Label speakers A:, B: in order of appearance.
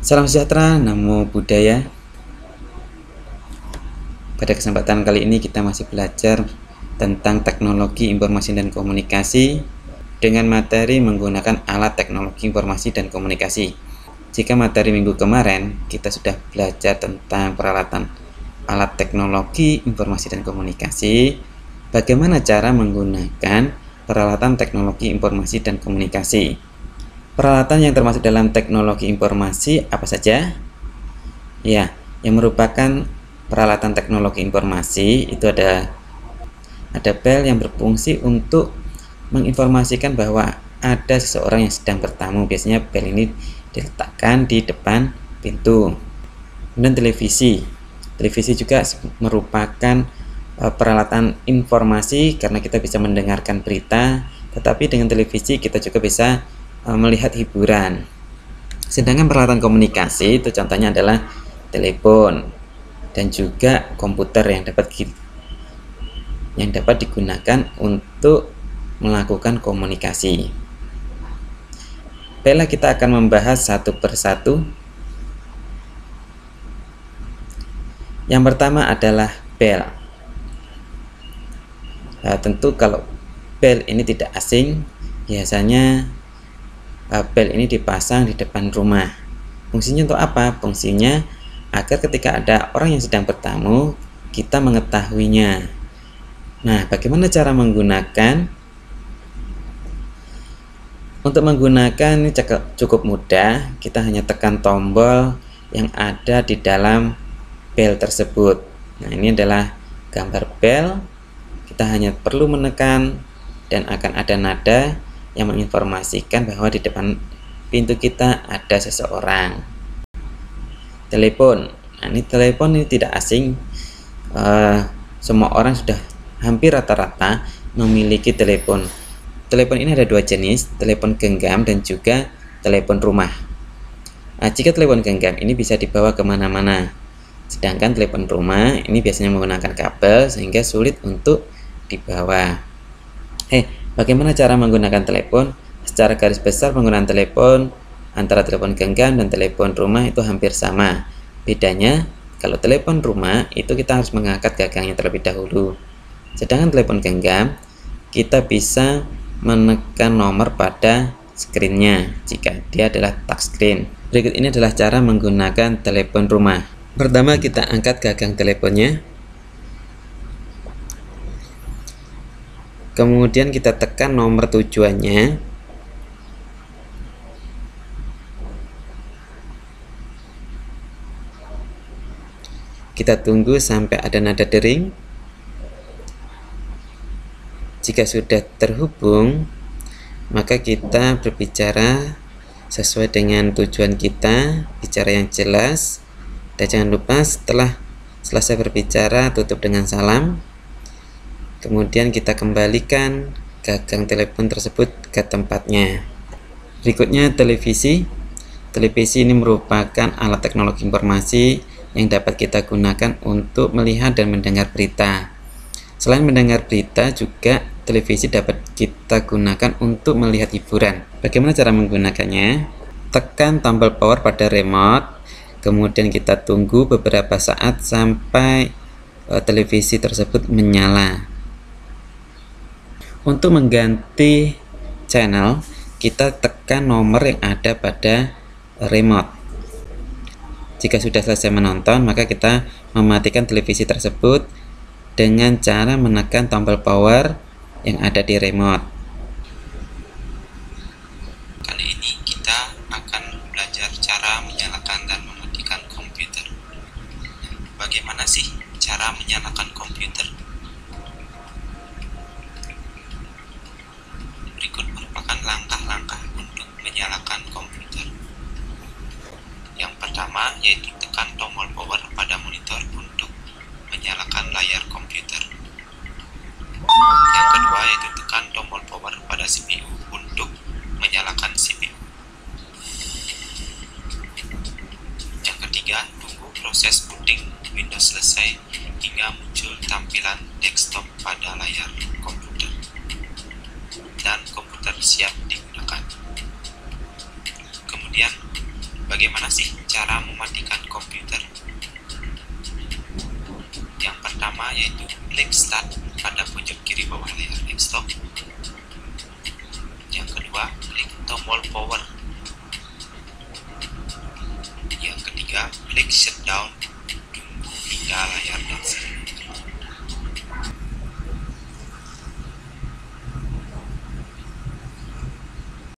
A: Salam sejahtera, namo buddhaya. Pada kesempatan kali ini kita masih belajar tentang teknologi informasi dan komunikasi dengan materi menggunakan alat teknologi informasi dan komunikasi. Jika materi minggu kemarin kita sudah belajar tentang peralatan alat teknologi informasi dan komunikasi, bagaimana cara menggunakan peralatan teknologi informasi dan komunikasi. Peralatan yang termasuk dalam teknologi informasi apa saja? Ya, yang merupakan peralatan teknologi informasi itu ada bel yang berfungsi untuk menginformasikan bahwa ada seseorang yang sedang bertamu. Biasanya bel ini diletakkan di depan pintu. Kemudian televisi juga merupakan peralatan informasi karena kita bisa mendengarkan berita, tetapi dengan televisi kita juga bisa melihat hiburan. Sedangkan peralatan komunikasi itu contohnya adalah telepon dan juga komputer yang dapat digunakan untuk melakukan komunikasi. Baiklah, kita akan membahas satu persatu. Yang pertama adalah bel. Nah, tentu kalau bel ini tidak asing, biasanya bel ini dipasang di depan rumah. Fungsinya untuk apa? Fungsinya agar ketika ada orang yang sedang bertamu, kita mengetahuinya. Nah, bagaimana cara menggunakan? Untuk menggunakan ini cukup mudah. Kita hanya tekan tombol yang ada di dalam bel tersebut. Nah, ini adalah gambar bel. Kita hanya perlu menekan dan akan ada nada yang menginformasikan bahwa di depan pintu kita ada seseorang. Telepon. Nah, ini telepon ini tidak asing. Semua orang sudah hampir rata-rata memiliki telepon. Telepon ini ada dua jenis, telepon genggam dan juga telepon rumah. Nah, jika telepon genggam ini bisa dibawa kemana-mana. Sedangkan telepon rumah ini biasanya menggunakan kabel sehingga sulit untuk dibawa. Bagaimana cara menggunakan telepon? Secara garis besar penggunaan telepon antara telepon genggam dan telepon rumah itu hampir sama. Bedanya, kalau telepon rumah itu kita harus mengangkat gagangnya terlebih dahulu. Sedangkan telepon genggam, kita bisa menekan nomor pada screen-nya jika dia adalah touchscreen. Berikut ini adalah cara menggunakan telepon rumah. Pertama, kita angkat gagang teleponnya. Kemudian kita tekan nomor tujuannya. Kita tunggu sampai ada nada dering. Jika sudah terhubung, maka kita berbicara sesuai dengan tujuan kita, bicara yang jelas. Dan jangan lupa setelah selesai berbicara, tutup dengan salam. Kemudian kita kembalikan gagang telepon tersebut ke tempatnya. Berikutnya televisi. Televisi ini merupakan alat teknologi informasi yang dapat kita gunakan untuk melihat dan mendengar berita. Selain mendengar berita, juga televisi dapat kita gunakan untuk melihat hiburan. Bagaimana cara menggunakannya? Tekan tombol power pada remote, kemudian kita tunggu beberapa saat sampai televisi tersebut menyala. Untuk mengganti channel, kita tekan nomor yang ada pada remote. Jika sudah selesai menonton, maka kita mematikan televisi tersebut dengan cara menekan tombol power yang ada di remote.
B: Kali ini kita akan belajar cara menyalakan dan mematikan komputer. Bagaimana sih cara menyalakan komputer? Berikut merupakan langkah-langkah untuk menyalakan komputer. Yang pertama yaitu tekan tombol power pada monitor untuk menyalakan layar komputer. Yang kedua yaitu tekan tombol power pada CPU untuk menyalakan CPU. Yang ketiga, tunggu proses booting Windows selesai hingga muncul tampilan desktop pada layar komputer dan komputer siap digunakan. Kemudian, bagaimana sih cara mematikan komputer. Yang pertama yaitu klik start pada pojok kiri bawah layar desktop.